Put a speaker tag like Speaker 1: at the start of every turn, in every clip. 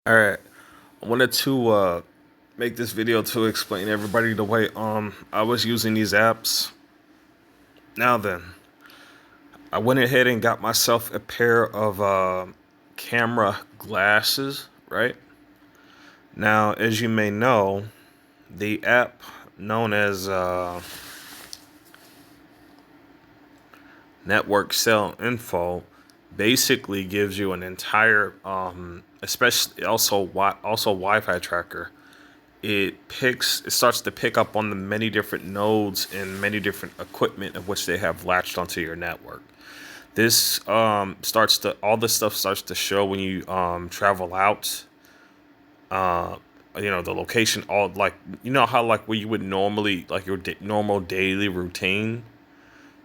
Speaker 1: All right, I wanted to make this video to explain to everybody the way I was using these apps. Now then, I went ahead and got myself a pair of camera glasses, right? Now, as you may know, the app known as Network Cell Info basically gives you an entire especially also Wi-Fi tracker. It starts to pick up on the many different nodes and many different equipment of which they have latched onto your network. This starts to all this stuff starts to show when you travel out. uh the location, all like, how like where you would normally, like your normal daily routine,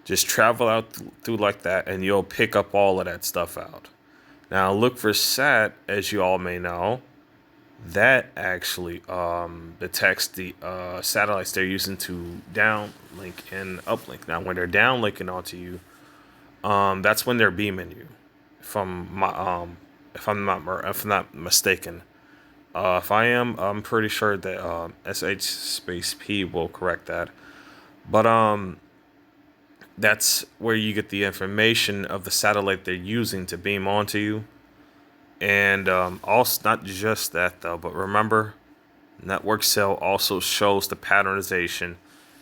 Speaker 1: just travel out through like that and you'll pick up all of that stuff out. Now look for sat, as you all may know, that actually detects the satellites they're using to downlink and uplink. Now, when they're downlinking onto you, that's when they're beaming you. From my if I'm not mistaken, if I am, I'm pretty sure that SH space P will correct that. But that's where you get the information of the satellite they're using to beam onto you. And also, not just that though, but remember, Network Cell also shows the patternization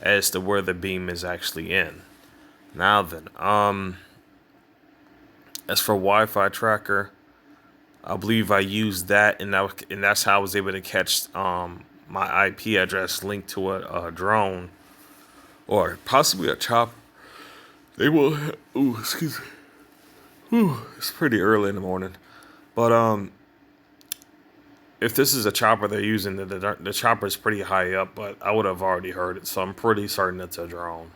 Speaker 1: as to where the beam is actually in. Now then, as for Wi-Fi tracker, I believe I used that, and that's how I was able to catch my IP address linked to a drone or possibly a chopper. They will. Ooh, excuse me. Ooh, it's pretty early in the morning, but if this is a chopper they're using, the chopper is pretty high up, but I would have already heard it, so I'm pretty certain it's a drone.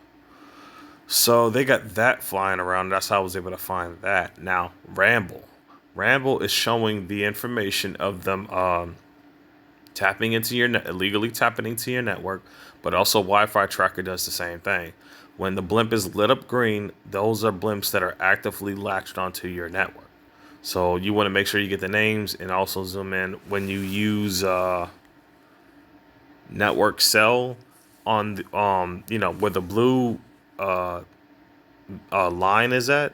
Speaker 1: So they got that flying around. That's how I was able to find that. Now, Ramble is showing the information of them tapping into your net, illegally tapping into your network, but also Wi-Fi tracker does the same thing. When the blimp is lit up green, those are blimps that are actively latched onto your network. So you want to make sure you get the names and also zoom in when you use network cell on the, where the blue line is at.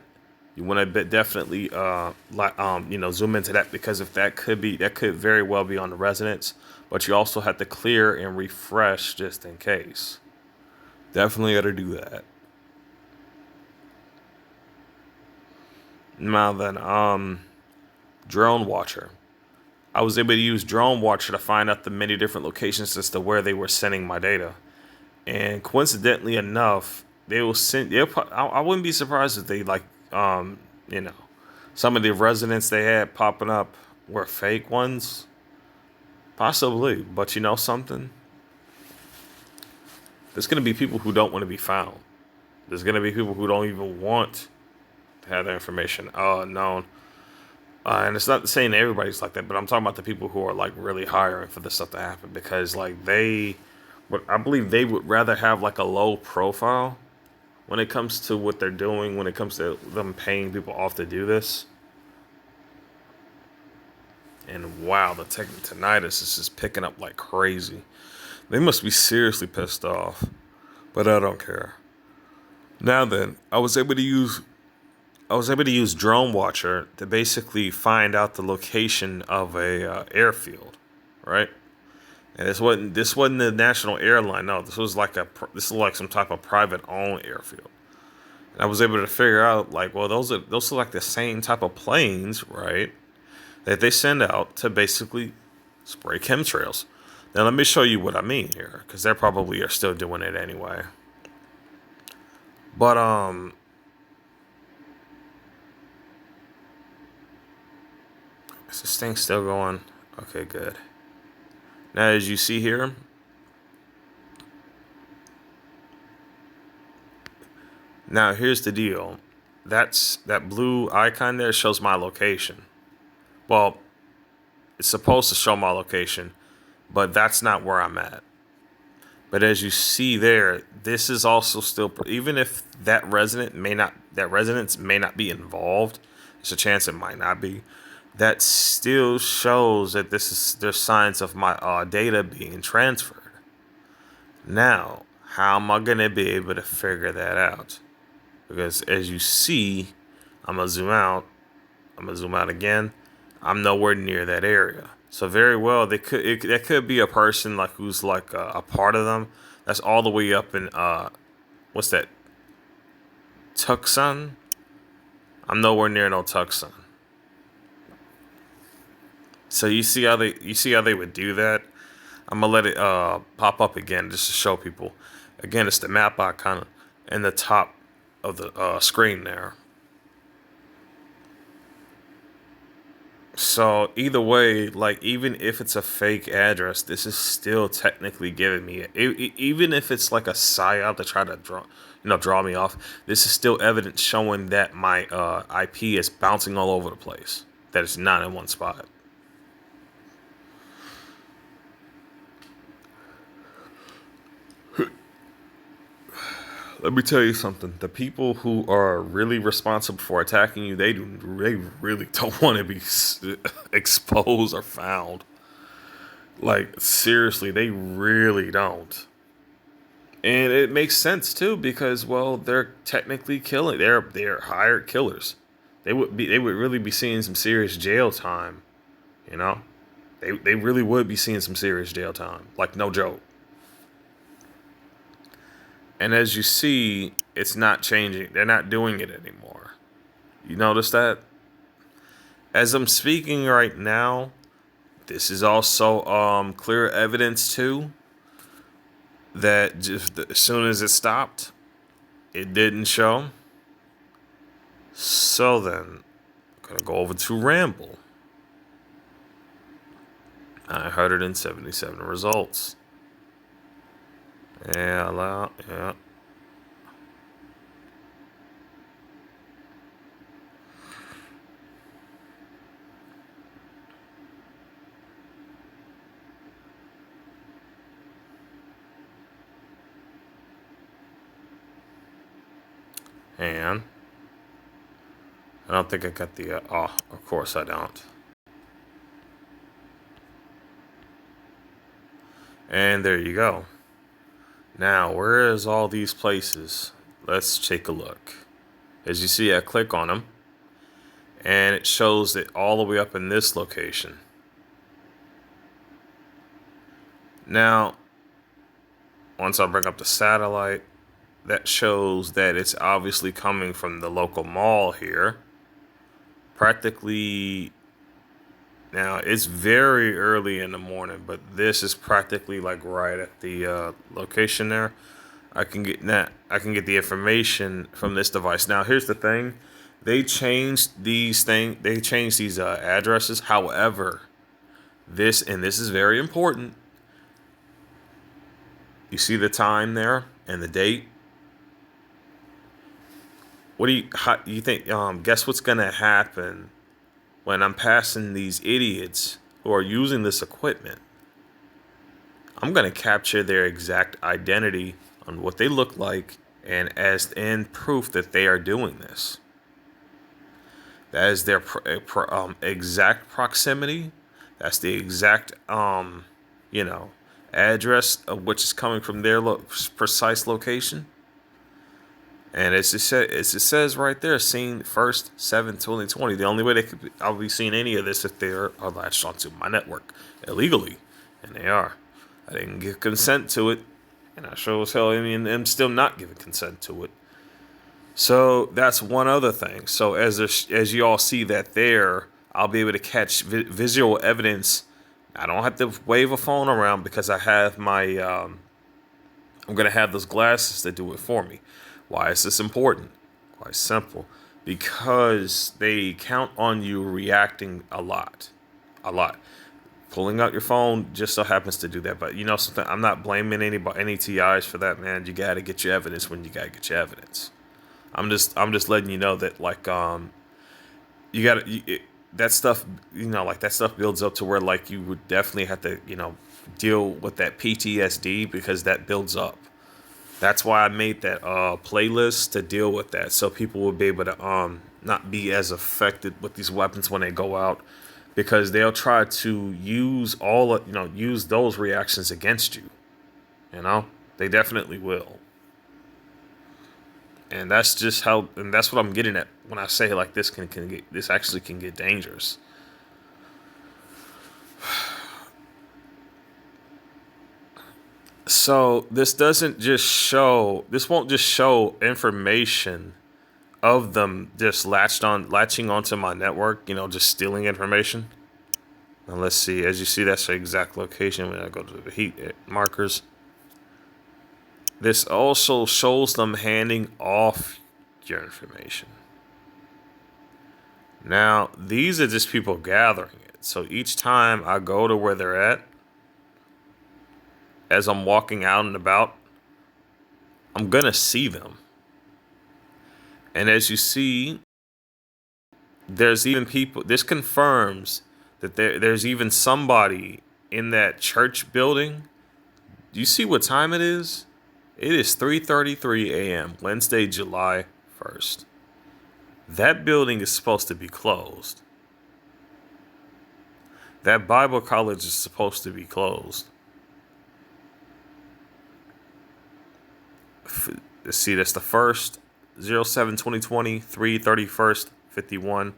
Speaker 1: You want to definitely zoom into that, because if that could very well be on the resonance, but you also have to clear and refresh just in case. Definitely got to do that. Now then, drone watcher. I was able to use drone watcher to find out the many different locations as to where they were sending my data. And coincidentally enough, they will send. I wouldn't be surprised if they um, you know, some of the residents they had popping up were fake ones, possibly. But you know something? There's gonna be people who don't want to be found. There's gonna be people who don't even want to have their information known. And it's not saying everybody's like that, but I'm talking about the people who are like really hiring for this stuff to happen, because like but I believe they would rather have like a low profile when it comes to what they're doing, when it comes to them paying people off to do this. And wow, the tinnitus is just picking up like crazy. They must be seriously pissed off, but I don't care. Now then, I was able to use Drone Watcher to basically find out the location of a airfield, right? And this wasn't the national airline. No, this was like some type of private owned airfield. And I was able to figure out, like, well, those are like the same type of planes, right? That they send out to basically spray chemtrails. Now let me show you what I mean here, because they probably are still doing it anyway. But is this thing still going? Okay, good. Now, as you see here, now here's the deal. That blue icon there shows my location. Well, it's supposed to show my location, but that's not where I'm at. But as you see there, this is also still, even if that residence may not be involved. There's a chance it might not be. that still shows that there's signs of my data being transferred. Now, how am I gonna be able to figure that out? Because as you see, I'm gonna zoom out. I'm gonna zoom out again. I'm nowhere near that area. So very well, that could be a person like who's like a part of them. That's all the way up in what's that? Tucson. I'm nowhere near no Tucson. So you see how they would do that. I'm gonna let it pop up again just to show people. Again, it's the map icon in the top of the screen there. So either way, like even if it's a fake address, this is still technically giving me even if it's like a psyop to try to draw me off. This is still evidence showing that my IP is bouncing all over the place. That it's not in one spot. Let me tell you something. The people who are really responsible for attacking you, they really don't want to be exposed or found. Like seriously, they really don't. And it makes sense too because well, they're technically killing. They're hired killers. They would really be seeing some serious jail time. You know, they really would be seeing some serious jail time. Like no joke. And as you see, it's not changing. They're not doing it anymore. You notice that? As I'm speaking right now, this is also clear evidence too that just as soon as it stopped, it didn't show. So then, I'm gonna go over to Ramble. 977 results. Yeah, allow, yeah. And I don't think I got the, oh, of course I don't. And there you go. Now, where is all these places? Let's take a look. As you see, I click on them, and it shows it all the way up in this location. Now, once I bring up the satellite, that shows that it's obviously coming from the local mall here. Practically, now it's very early in the morning, but this is practically like right at the location there. I can get that. I can get the information from this device. Now, here's the thing: they changed They changed these addresses. However, this is very important. You see the time there and the date. What do you think? Guess what's gonna happen when I'm passing these idiots who are using this equipment? I'm gonna capture their exact identity on what they look like and proof that they are doing this. That is their exact proximity. That's the exact you know address of which is coming from their precise location. And as it says right there, seen first 7/2020. The only way I'll be seeing any of this if they are latched onto my network illegally, and they are. I didn't give consent to it, and I sure as hell am still not giving consent to it. So that's one other thing. So as you all see that there, I'll be able to catch visual evidence. I don't have to wave a phone around because I have my. I'm gonna have those glasses that do it for me. Why is this important? Quite simple. Because they count on you reacting a lot. A lot. Pulling out your phone just so happens to do that. But you know something? I'm not blaming any TIs for that, man. You gotta get your evidence when you gotta get your evidence. I'm just letting you know that like you gotta that stuff like that stuff builds up to where like you would definitely have to deal with that PTSD because that builds up. That's why I made that playlist to deal with that, so people will be able to not be as affected with these weapons when they go out. because they'll try to use use those reactions against you. You know, they definitely will. And that's just how, and that's what I'm getting at when I say like this actually can get dangerous. So this won't just show information of them just latching onto my network, just stealing information. Now let's see, as you see, that's the exact location when I go to the heat markers. This also shows them handing off your information. Now, these are just people gathering it. So each time I go to where they're at, as I'm walking out and about, I'm going to see them. And as you see, there's even people, this confirms that there's even somebody in that church building. Do you see what time it is? It is 3:33 a.m., Wednesday, July 1st. That building is supposed to be closed. That Bible college is supposed to be closed. Let's see, that's the first, 07/2020, 3/31st, 51.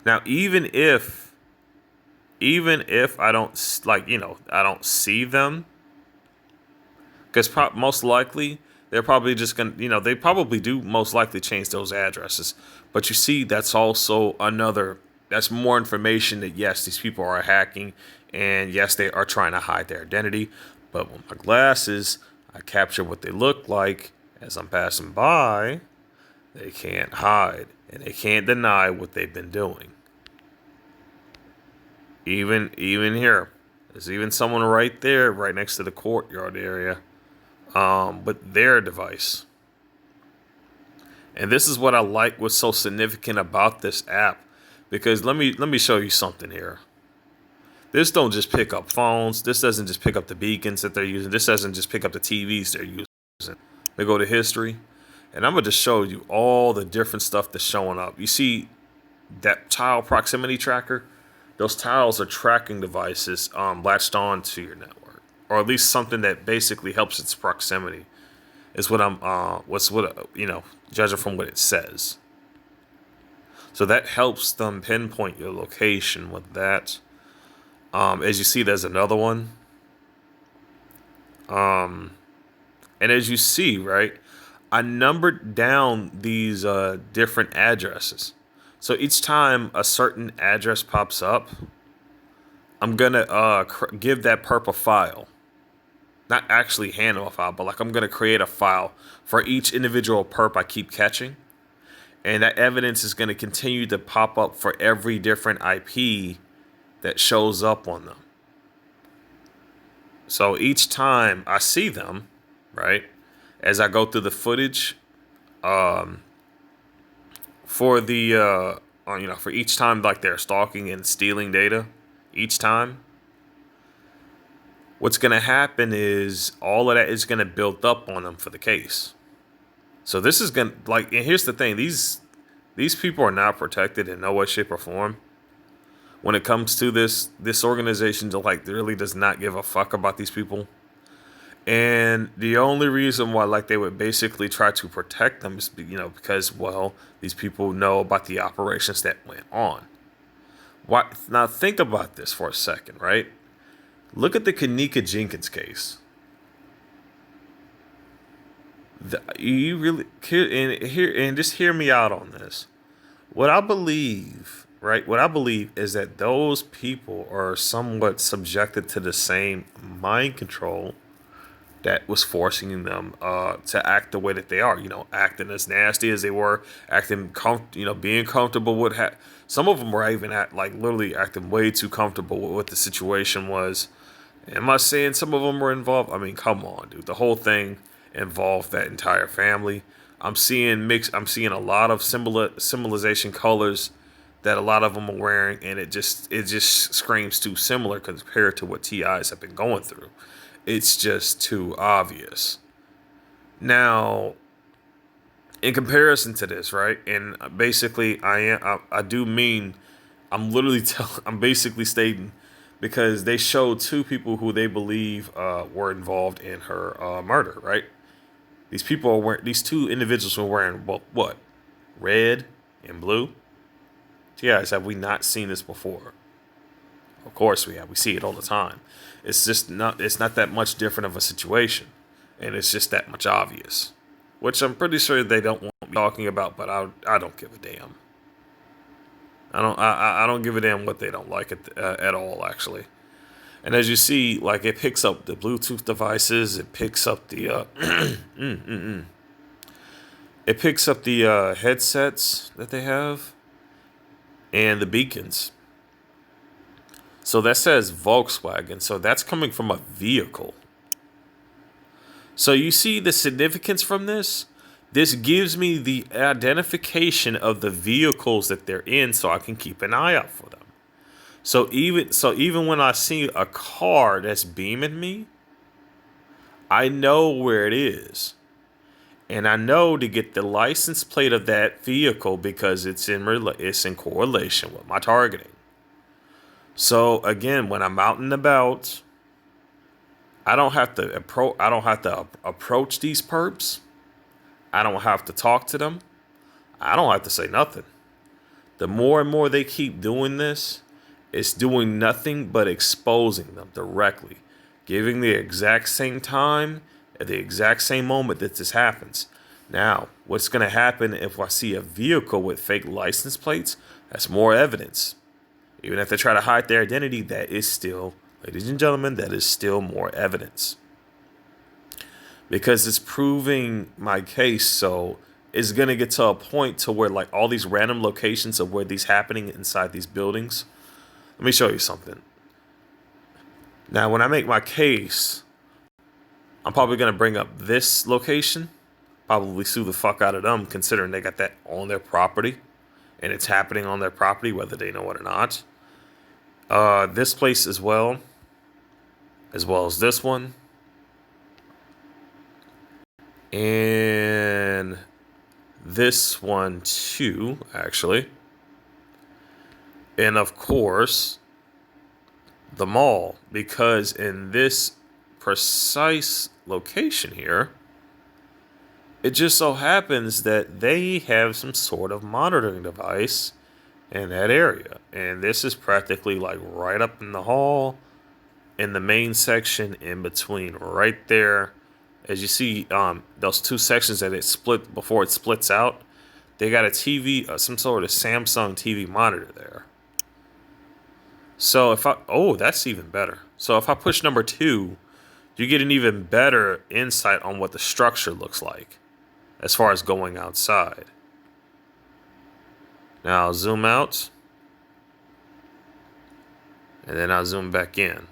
Speaker 1: Now, even if I don't I don't see them, because most likely they're probably just gonna, they probably do most likely change those addresses. But you see, that's also that's more information that yes, these people are hacking, and yes, they are trying to hide their identity. But with my glasses, I capture what they look like as I'm passing by. They can't hide, and they can't deny what they've been doing. Even here, there's even someone right there, right next to the courtyard area, with their device. And this is what I like, what's so significant about this app, because let me show you something here. This don't just pick up phones. This doesn't just pick up the beacons that they're using. This doesn't just pick up the TVs they're using. They go to history, and I'm gonna just show you all the different stuff that's showing up. You see that tile proximity tracker? Those tiles are tracking devices latched on to your network, or at least something that basically helps its proximity. Is what judging from what it says. So that helps them pinpoint your location with that. As you see, there's another one. And as you see, right, I numbered down these different addresses. So each time a certain address pops up, I'm gonna give that perp a file. Not actually hand them a file, but like I'm gonna create a file for each individual perp I keep catching. And that evidence is gonna continue to pop up for every different IP that shows up on them. So each time I see them, right, as I go through the footage, for the for each time like they're stalking and stealing data, each time, what's gonna happen is all of that is gonna build up on them for the case. So this is gonna and here's the thing: these people are not protected in no way, shape, or form. When it comes to this organization, really does not give a fuck about these people. And the only reason why they would basically try to protect them is because these people know about the operations that went on. Why now think about this for a second, right? Look at the Kanika Jenkins case. You really just hear me out on this. What I believe is that those people are somewhat subjected to the same mind control that was forcing them to act the way that they are. Acting as nasty as they were, being comfortable with. Some of them were even literally acting way too comfortable with what the situation was. Am I saying some of them were involved? I mean, come on, dude. The whole thing involved that entire family. I'm seeing a lot of symbolization colors that a lot of them are wearing, and it just screams too similar compared to what TIs have been going through. It's just too obvious. Now, in comparison to this, right? And basically, I do mean I'm basically stating because they showed two people who they believe were involved in her murder, right? These two individuals were wearing what? Red and blue. So guys, have we not seen this before? Of course we have. We see it all the time. It's not that much different of a situation. And it's just that much obvious. Which I'm pretty sure they don't want me talking about, but I don't give a damn. I don't give a damn what they don't like at all, actually. And as you see, like, it picks up the Bluetooth devices. It picks up the it picks up the headsets that they have and the beacons. So that says Volkswagen. So that's coming from a vehicle. So you see the significance from this? This gives me the identification of the vehicles that they're in so I can keep an eye out for them. So even when I see a car that's beaming me, I know where it is. And I know to get the license plate of that vehicle because it's in correlation with my targeting. So again, when I'm out and about, I don't have to approach these perps. I don't have to talk to them. I don't have to say nothing. The more and more they keep doing this, it's doing nothing but exposing them directly, giving the exact same time at the exact same moment that this happens. Now, what's going to happen if I see a vehicle with fake license plates? That's more evidence. Even if they try to hide their identity, that is still, ladies and gentlemen, that is still more evidence. Because it's proving my case, so it's going to get to a point to where, like, all these random locations of where these happening inside these buildings. Let me show you something. Now, when I make my case, I'm probably going to bring up this location. Probably sue the fuck out of them, considering they got that on their property. And it's happening on their property, whether they know it or not. This place as well as this one. And this one too, actually. And of course, the mall, because in this precise location here, it just so happens that they have some sort of monitoring device in that area. And this is practically like right up in the hall, in the main section, in between right there. As you see, those two sections that it split before it splits out, they got a TV, some sort of Samsung TV monitor there. So that's even better. So if I push number 2, you get an even better insight on what the structure looks like as far as going outside. Now I'll zoom out, and then I'll zoom back in.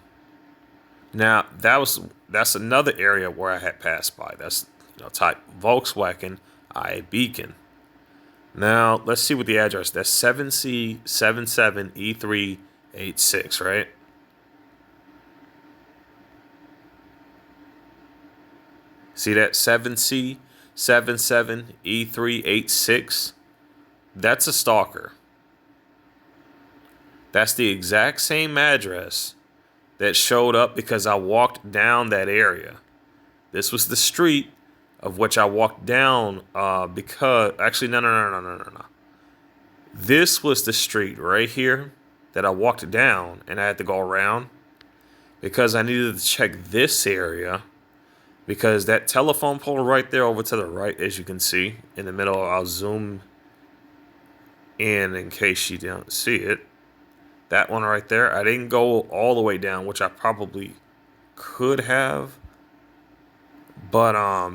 Speaker 1: Now that's another area where I had passed by. That's type Volkswagen I beacon. Now let's see what the address. That's 7C77E386, right? See that 7C77E386? That's a stalker. That's the exact same address that showed up because I walked down that area. This was the street of which I walked down because... Actually, no. This was the street right here that I walked down and I had to go around because I needed to check this area because that telephone pole right there over to the right, as you can see, in the middle, I'll zoom in case you don't see it. That one right there, I didn't go all the way down, which I probably could have. But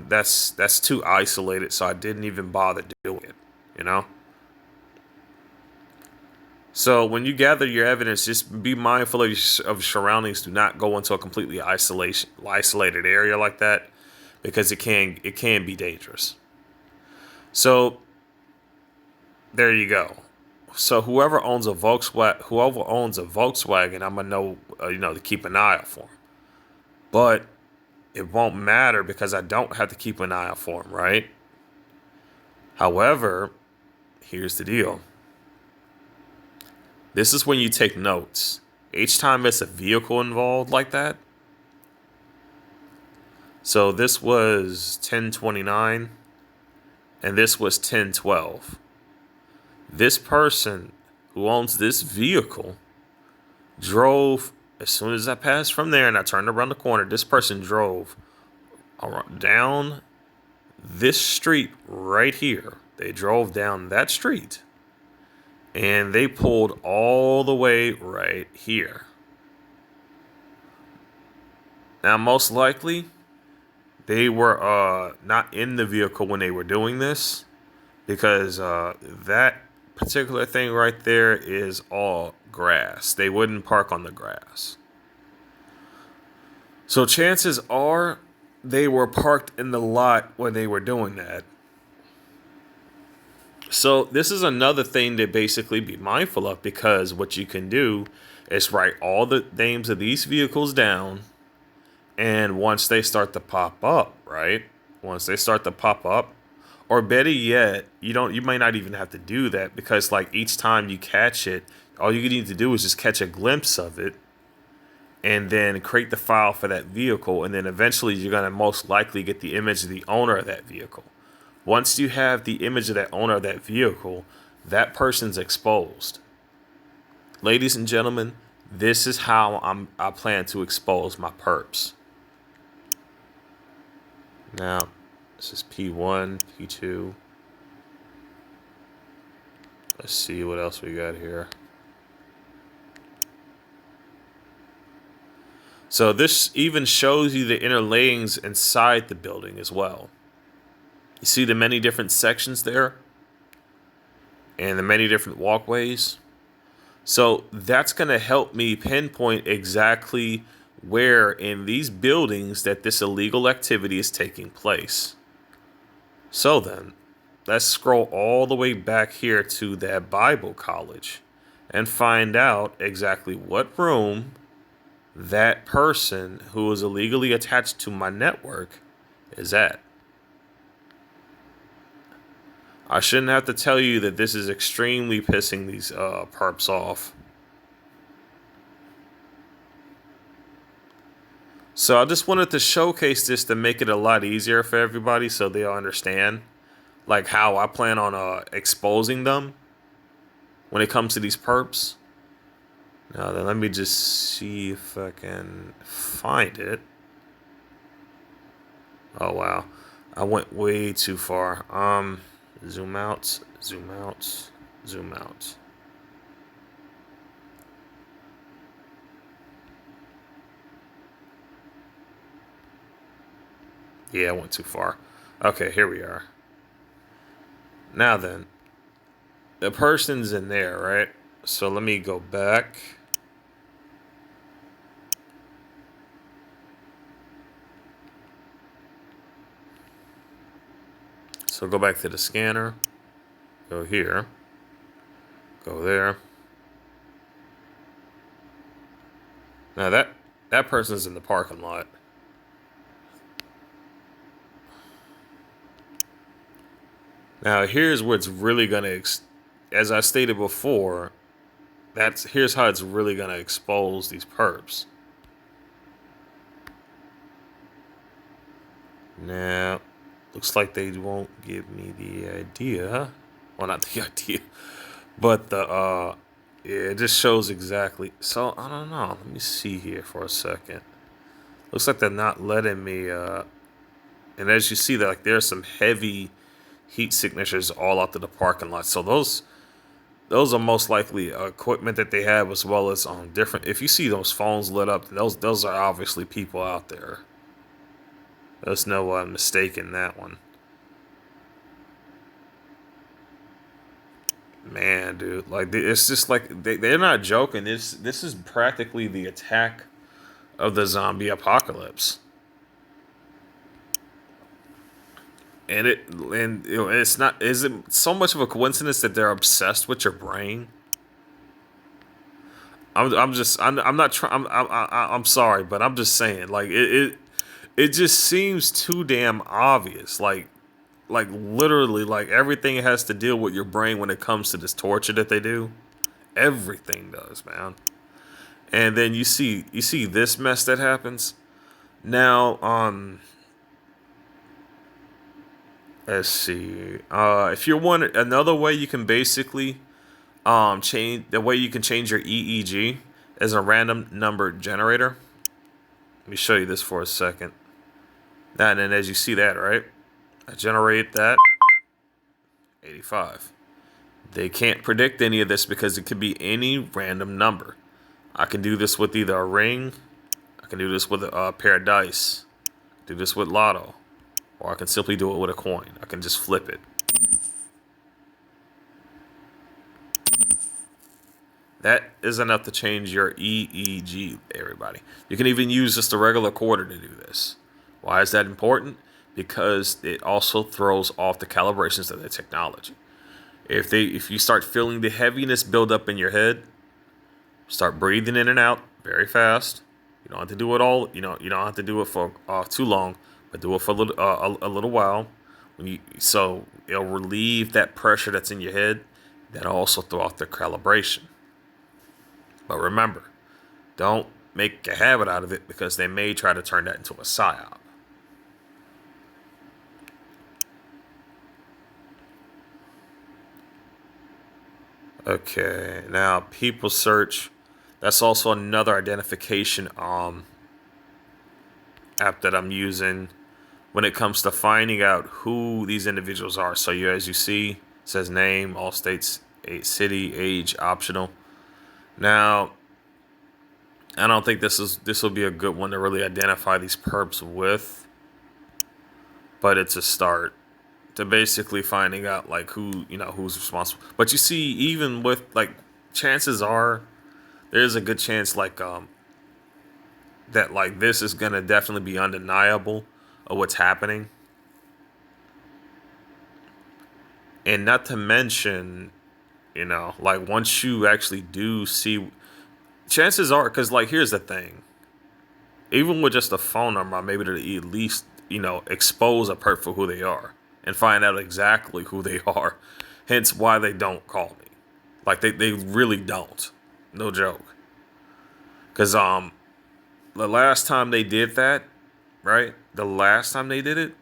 Speaker 1: that's too isolated, so I didn't even bother doing it, So when you gather your evidence, just be mindful of your surroundings. Do not go into a completely isolated area like that because it can be dangerous. So there you go. So whoever owns a Volkswagen, I'm gonna know, to keep an eye out for them. But it won't matter because I don't have to keep an eye out for them, right? However, here's the deal. This is when you take notes. Each time it's a vehicle involved like that. So this was 1029 and this was 1012. This person who owns this vehicle drove, as soon as I passed from there and I turned around the corner, this person drove down this street right here. They drove down that street and they pulled all the way right here. Now, most likely, they were not in the vehicle when they were doing this, because that particular thing right there is all grass. They wouldn't park on the grass. So chances are they were parked in the lot when they were doing that. So this is another thing to basically be mindful of, because what you can do is write all the names of these vehicles down. And once they start to pop up, right? Once they start to pop up, or better yet, you might not even have to do that, because like each time you catch it, all you need to do is just catch a glimpse of it and then create the file for that vehicle. And then eventually you're going to most likely get the image of the owner of that vehicle. Once you have the image of that owner of that vehicle, that person's exposed. Ladies and gentlemen, this is how I plan to expose my perps. Now, this is P1, P2. Let's see what else we got here. So this even shows you the inner layings inside the building as well. You see the many different sections there and the many different walkways. So that's going to help me pinpoint exactly where in these buildings that this illegal activity is taking place. So then, let's scroll all the way back here to that Bible college and find out exactly what room that person who is illegally attached to my network is at. I shouldn't have to tell you that this is extremely pissing these perps off. So I just wanted to showcase this to make it a lot easier for everybody, so they'll understand like how I plan on exposing them when it comes to these perps. Now then, let me just see if I can find it. Oh wow, I went way too far. Zoom out, zoom out, zoom out. Yeah, I went too far. Okay, here we are. Now then, the person's in there, right? So let me go back. So go back to the scanner. Go here. Go there. Now that person's in the parking lot. Now here's where it's really gonna, as I stated before, here's how it's really gonna expose these perps. Now, looks like they won't give me the idea. Well, not the idea, but yeah, it just shows exactly. So I don't know. Let me see here for a second. Looks like they're not letting me. And as you see, that like there's some heavy heat signatures all out to the parking lot. So those are most likely equipment that they have, as well as different. If you see those phones lit up, those are obviously people out there. There's no mistake in that one. Man, dude, like it's just like they're not joking. This is practically the attack of the zombie apocalypse. And it's not. Is it so much of a coincidence that they're obsessed with your brain? I'm not trying. I'm sorry, but I'm just saying. Like it just seems too damn obvious. Like literally, like everything has to deal with your brain when it comes to this torture that they do. Everything does, man. And then you see this mess that happens. Now, let's see. If you're one another way you can basically change the way you can change your EEG as a random number generator. Let me show you this for a second. And then as you see that, right? I generate that 85. They can't predict any of this because it could be any random number. I can do this with either a ring, I can do this with a pair of dice, do this with lotto, or I can simply do it with a coin. I can just flip it. That is enough to change your EEG, everybody. You can even use just a regular quarter to do this. Why is that important? Because it also throws off the calibrations of the technology. If you start feeling the heaviness build up in your head, start breathing in and out very fast. You don't have to do it all. You don't have to do it for too long, but do it for a little while. So it'll relieve that pressure that's in your head. That'll also throw off the calibration. But remember, don't make a habit out of it because they may try to turn that into a psyop. Okay, now people search. That's also another identification app that I'm using when it comes to finding out who these individuals are. So as you see, it says name, all states, city, age, optional. Now, I don't think this will be a good one to really identify these perps with, but it's a start to basically finding out like who's responsible. But you see, even with like, chances are there's a good chance that like this is gonna definitely be undeniable of what's happening, and not to mention, like once you actually do see, chances are, because like here's the thing, even with just a phone number, I'm able to at least expose a perp for who they are and find out exactly who they are. Hence why they don't call me. Like they really don't. No joke. Cause the last time they did that, right? The last time they did it,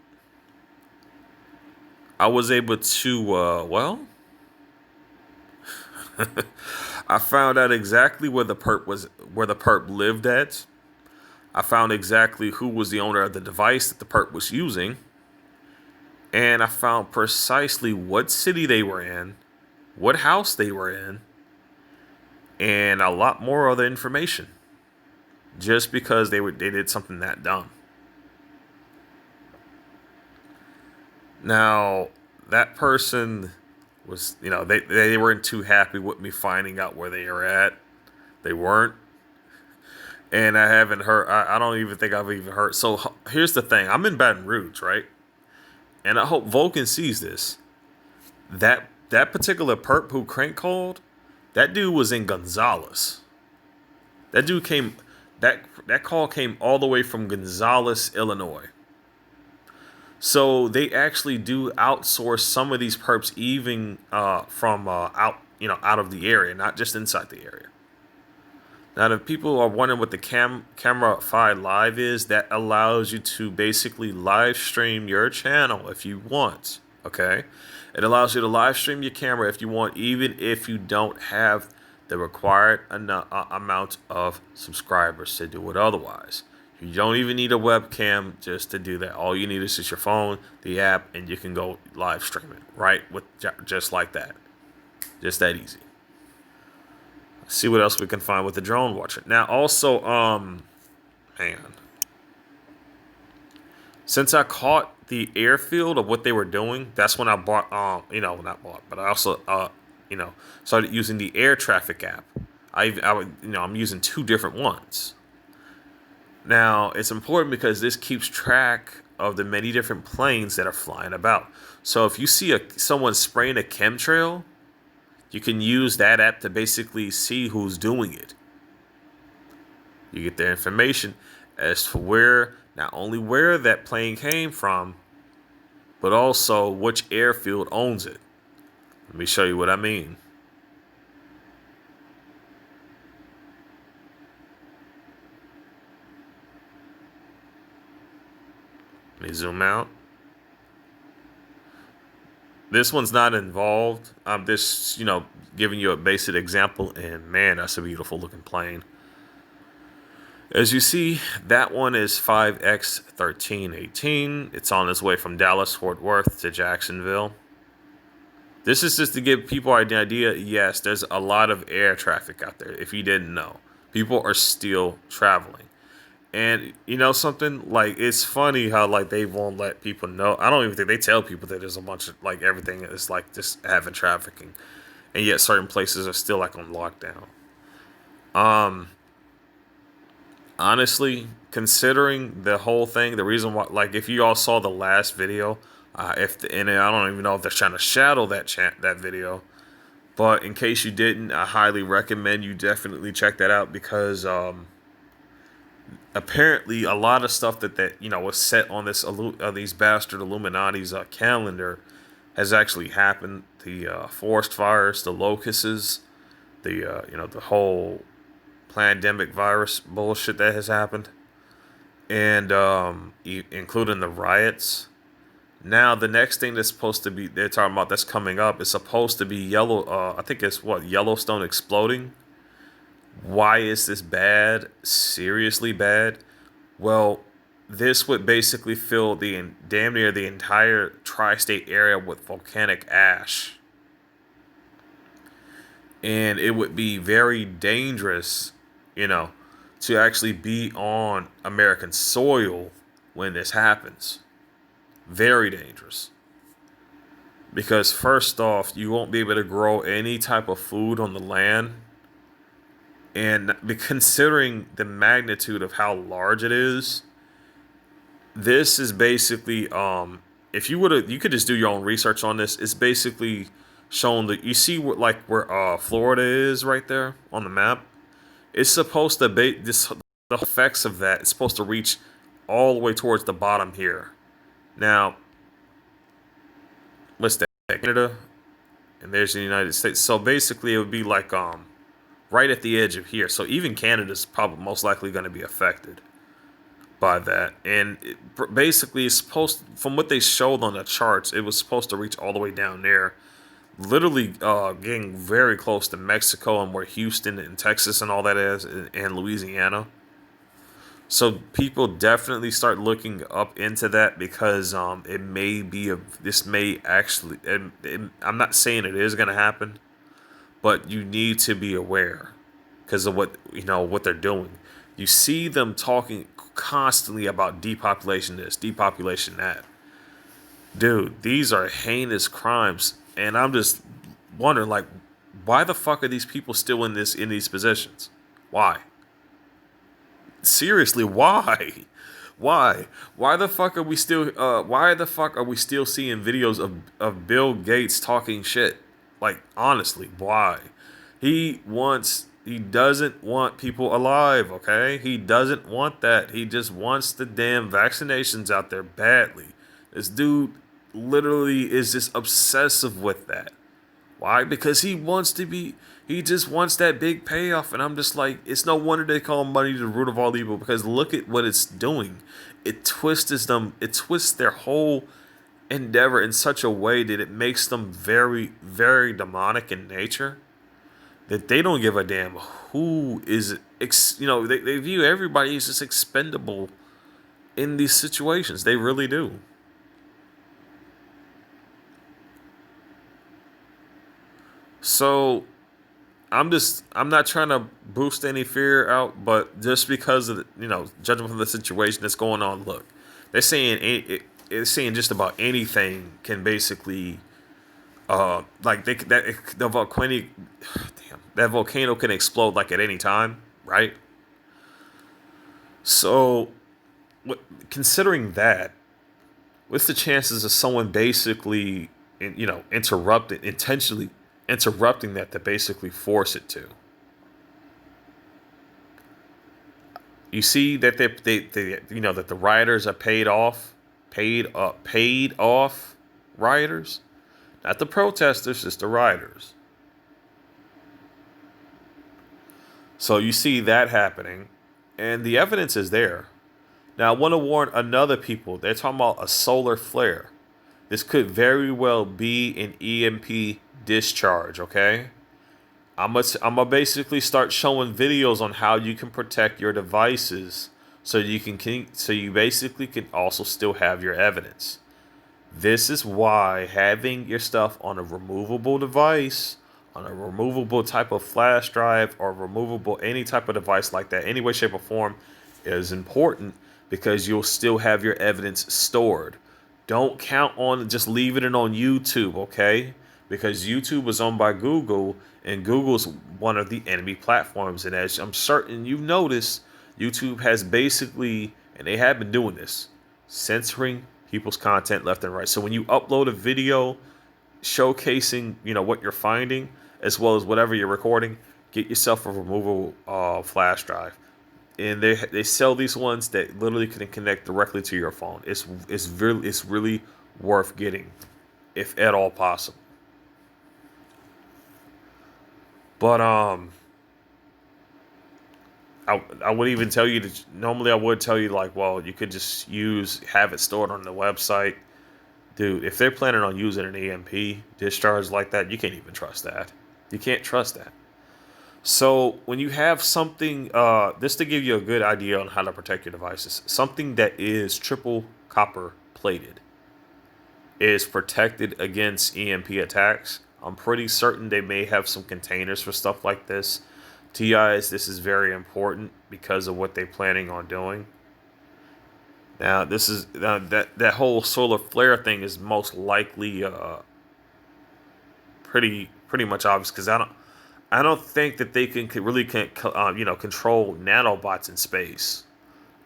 Speaker 1: I was able to I found out exactly where the perp lived at. I found exactly who was the owner of the device that the perp was using. And I found precisely what city they were in, what house they were in, and a lot more other information. Just because they did something that dumb. Now, that person was, they weren't too happy with me finding out where they are at. They weren't. And I haven't heard, I don't even think I've even heard. So here's the thing. I'm in Baton Rouge, right? And I hope Vulcan sees this. That particular perp who Crank called, that dude was in Gonzales. That dude came, that call came all the way from Gonzales, Illinois. So they actually do outsource some of these perps even from out of the area, not just inside the area. Now, if people are wondering what the Camera Fi Live is, that allows you to basically live stream your channel if you want. Okay, it allows you to live stream your camera if you want, even if you don't have the required amount of subscribers to do it otherwise. You don't even need a webcam just to do that. All you need is just your phone, the app, and you can go live stream it, right? With just like that. Just that easy. Let's see what else we can find with the drone watcher. Now, also, hang on. Since I caught the airfield of what they were doing, that's when I bought, not bought, but I also, started using the air traffic app. I'm using two different ones. Now, it's important because this keeps track of the many different planes that are flying about. So if you see someone spraying a chemtrail, you can use that app to basically see who's doing it. You get their information as to not only where that plane came from, but also which airfield owns it. Let me show you what I mean. Let me zoom out. This one's not involved. I'm just, giving you a basic example. And man, that's a beautiful looking plane. As you see, that one is 5X1318. It's on its way from Dallas, Fort Worth to Jacksonville. This is just to give people an idea. Yes, there's a lot of air traffic out there. If you didn't know, people are still traveling. And you know something, like it's funny how like they won't let people know. I don't even think they tell people that there's a bunch of like everything is like just having trafficking, and yet certain places are still like on lockdown. Um, Honestly, considering the whole thing, the reason why, like if you all saw the last video, and I don't even know if they're trying to shadow that video, but in case you didn't, I highly recommend you definitely check that out because apparently a lot of stuff that was set on these bastard Illuminati's calendar has actually happened. The forest fires, the locusts, the whole pandemic virus bullshit that has happened, and including the riots. Now the next thing that's supposed to be they're talking about that's coming up is supposed to be yellow. I think it's what Yellowstone exploding. Why is this bad? Seriously bad? Well, this would basically fill the damn near the entire tri-state area with volcanic ash, and it would be very dangerous, you know, to actually be on American soil when this happens. Very dangerous. Because first off, you won't be able to grow any type of food on the land. And considering the magnitude of how large it is, this is basically if you could just do your own research on this. It's basically shown that you see what like where Florida is right there on the map. It's supposed to be the effects of that. It's supposed to reach all the way towards the bottom here. Now, what's that? Canada, and there's the United States. So basically, it would be like right at the edge of here. So even Canada's probably most likely going to be affected by that. And basically, it's supposed, from what they showed on the charts, it was supposed to reach all the way down there, literally getting very close to Mexico and where Houston and Texas and all that is, and Louisiana. So people definitely start looking up into that because it may be this may actually. I'm not saying it is going to happen, but you need to be aware because of what they're doing. You see them talking constantly about depopulation this, depopulation that. Dude, these are heinous crimes, and I'm just wondering, like, why the fuck are these people still in these positions? Why? Seriously, why? Why the fuck are we still seeing videos of Bill Gates talking shit? Like honestly, why? He doesn't want people alive, okay? He doesn't want that. He just wants the damn vaccinations out there badly. This dude literally is just obsessive with that. Why? Because he just wants that big payoff. And I'm just like, it's no wonder they call money the root of all evil because look at what it's doing. It twists their whole endeavor in such a way that it makes them very, very demonic in nature that they don't give a damn who is, they view everybody as just expendable in these situations. They really do. So I'm not trying to boost any fear out, but just because of judging from the situation that's going on, look, they're saying it's saying just about anything can basically like the volcanic damn that volcano can explode like at any time, right? So, considering that, what's the chances of someone basically intentionally interrupting that to basically force it to? You see that that the rioters are paid off rioters, not the protesters, just the rioters. So you see that happening, and the evidence is there. Now, I want to warn another people. They're talking about a solar flare. This could very well be an EMP discharge, okay? I'm gonna basically start showing videos on how you can protect your devices so so you basically can also still have your evidence. This is why having your stuff on a removable device, on a removable type of flash drive or removable any type of device like that, any way, shape, or form, is important because you'll still have your evidence stored. Don't count on just leaving it on YouTube, okay? Because YouTube was owned by Google, and Google's one of the enemy platforms. And as I'm certain you've noticed, YouTube has basically, and they have been doing this, censoring people's content left and right. So when you upload a video showcasing, what you're finding, as well as whatever you're recording, get yourself a removable flash drive. And they sell these ones that literally can connect directly to your phone. It's really worth getting, if at all possible. But I would even tell you to normally I would tell you like, well, you could just have it stored on the website. Dude, if they're planning on using an EMP discharge like that, you can't even trust that. You can't trust that. So when you have something, this to give you a good idea on how to protect your devices, something that is triple copper plated is protected against EMP attacks. I'm pretty certain they may have some containers for stuff like this. TIs, this is very important because of what they're planning on doing. Now, this is that whole solar flare thing is most likely pretty much obvious because I don't think that they can really control nanobots in space.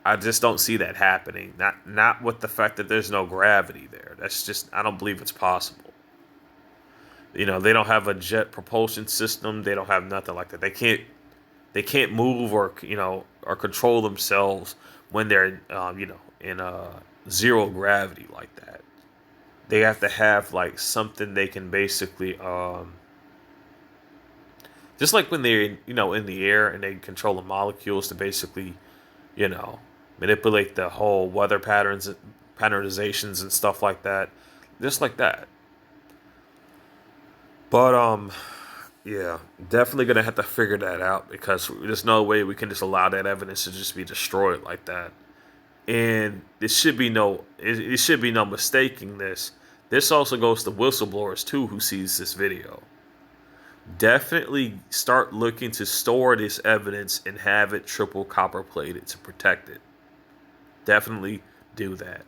Speaker 1: I just don't see that happening. Not with the fact that there's no gravity there. That's just I don't believe it's possible. They don't have a jet propulsion system. They don't have nothing like that. They can't move or control themselves when they're in zero gravity like that. They have to have like something they can basically just like when they're in the air and they control the molecules to basically you know manipulate the whole weather patternizations and stuff like that, just like that. But yeah, definitely gonna have to figure that out because there's no way we can just allow that evidence to just be destroyed like that. And it should be no mistaking this. This also goes to whistleblowers too who sees this video. Definitely start looking to store this evidence and have it triple copper plated to protect it. Definitely do that.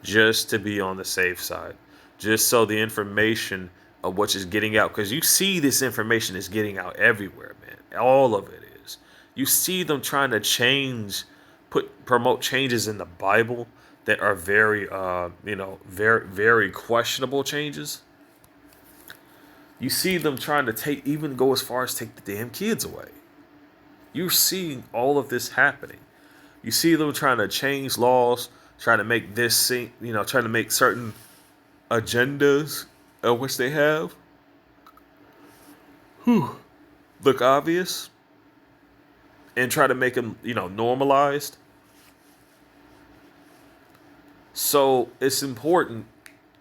Speaker 1: Just to be on the safe side. Just so the information of what is getting out, because you see this information is getting out everywhere, man. All of it is. You see them trying to promote changes in the Bible that are very, very, very questionable changes. You see them trying to even go as far as take the damn kids away. You're seeing all of this happening. You see them trying to change laws, trying to make trying to make certain agendas, which they have, look obvious, and try to make them, normalized. So it's important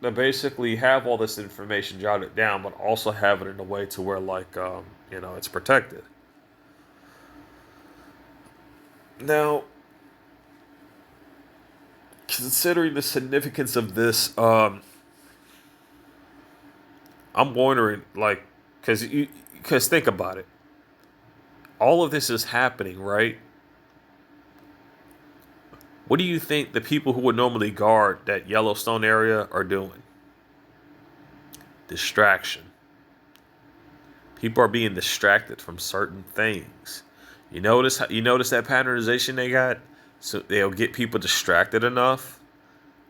Speaker 1: to basically have all this information jotted down, but also have it in a way to where, like, it's protected. Now, considering the significance of this, I'm wondering, like, because think about it, all of this is happening, right? What do you think the people who would normally guard that Yellowstone area are doing? Distraction. People are being distracted from certain things. You notice that patternization they got? So they'll get people distracted enough.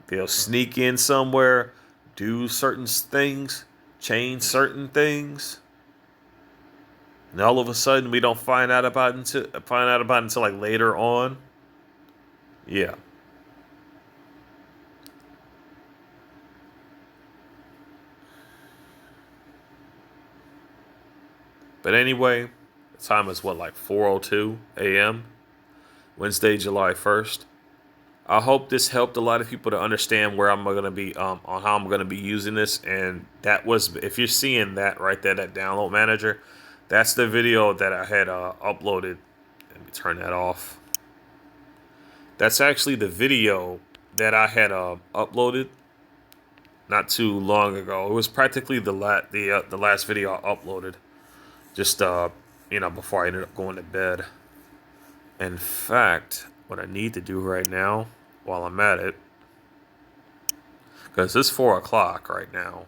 Speaker 1: They'll sneak in somewhere, do certain things, change certain things. And all of a sudden we don't find out about it until like later on. Yeah. But anyway, the time is what, like 4:02 a.m. Wednesday, July 1st. I hope this helped a lot of people to understand where I'm gonna be on how I'm gonna be using this. And that was, if you're seeing that right there, that download manager, that's the video that I had uploaded. Let me turn that off. That's actually the video that I had uploaded not too long ago. It was practically the last video I uploaded, just before I ended up going to bed. In fact, what I need to do right now, while I'm at it, because it's 4 o'clock right now,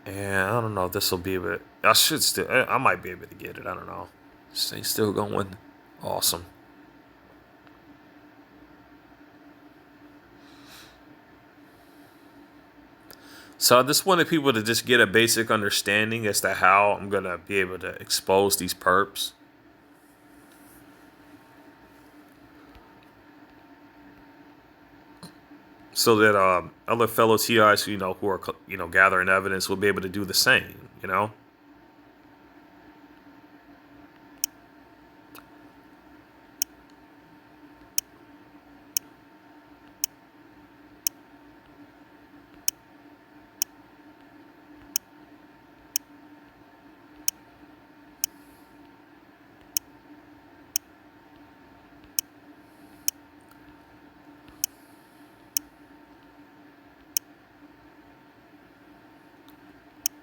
Speaker 1: and I don't know if this will be able to, I might be able to get it. I don't know. This thing's still going. Awesome. So I just wanted people to just get a basic understanding as to how I'm going to be able to expose these perps. So that other fellow TIs who are gathering evidence will be able to do the same,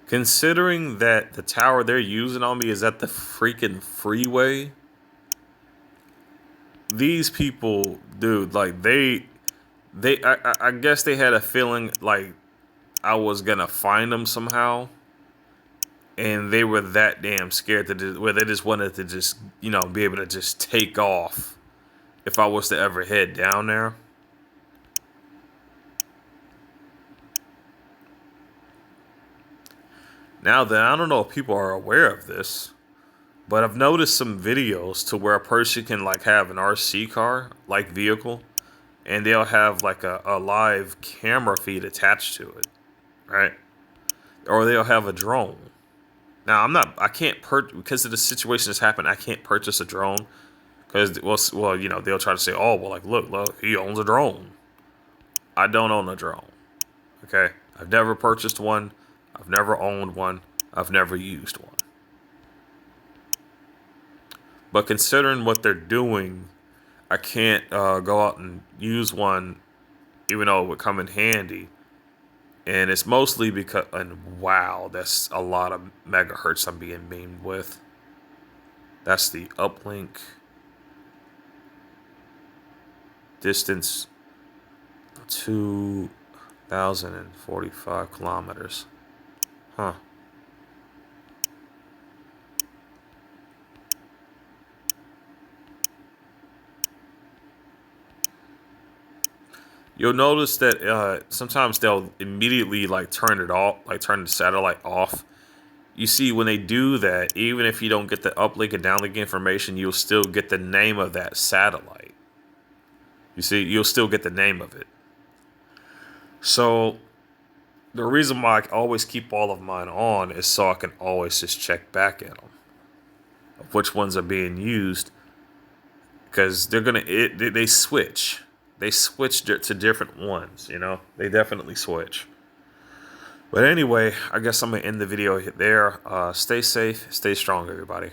Speaker 1: Considering that the tower they're using on me is at the freaking freeway, these people, dude, like I guess they had a feeling like I was gonna find them somehow, and they were that damn scared where they just wanted to just be able to just take off if I was to ever head down there. Now then, I don't know if people are aware of this, but I've noticed some videos to where a person can like have an RC car like vehicle, and they'll have like a live camera feed attached to it, right? Or they'll have a drone. Now I can't because of the situation that's happened. I can't purchase a drone because they'll try to say, oh well, like look, he owns a drone. I don't own a drone. Okay, I've never purchased one. I've never owned one. I've never used one. But considering what they're doing, I can't go out and use one, even though it would come in handy. And it's mostly because, and wow, that's a lot of megahertz I'm being beamed with. That's the uplink. Distance 2,045 kilometers. Huh. You'll notice that sometimes they'll immediately like turn it off, like turn the satellite off. You see, when they do that, even if you don't get the uplink and downlink information, you'll still get the name of that satellite. You see, you'll still get the name of it. So the reason why I always keep all of mine on is so I can always just check back at them of which ones are being used, because they switch. They switch to different ones, They definitely switch. But anyway, I guess I'm going to end the video there. Stay safe, stay strong, everybody.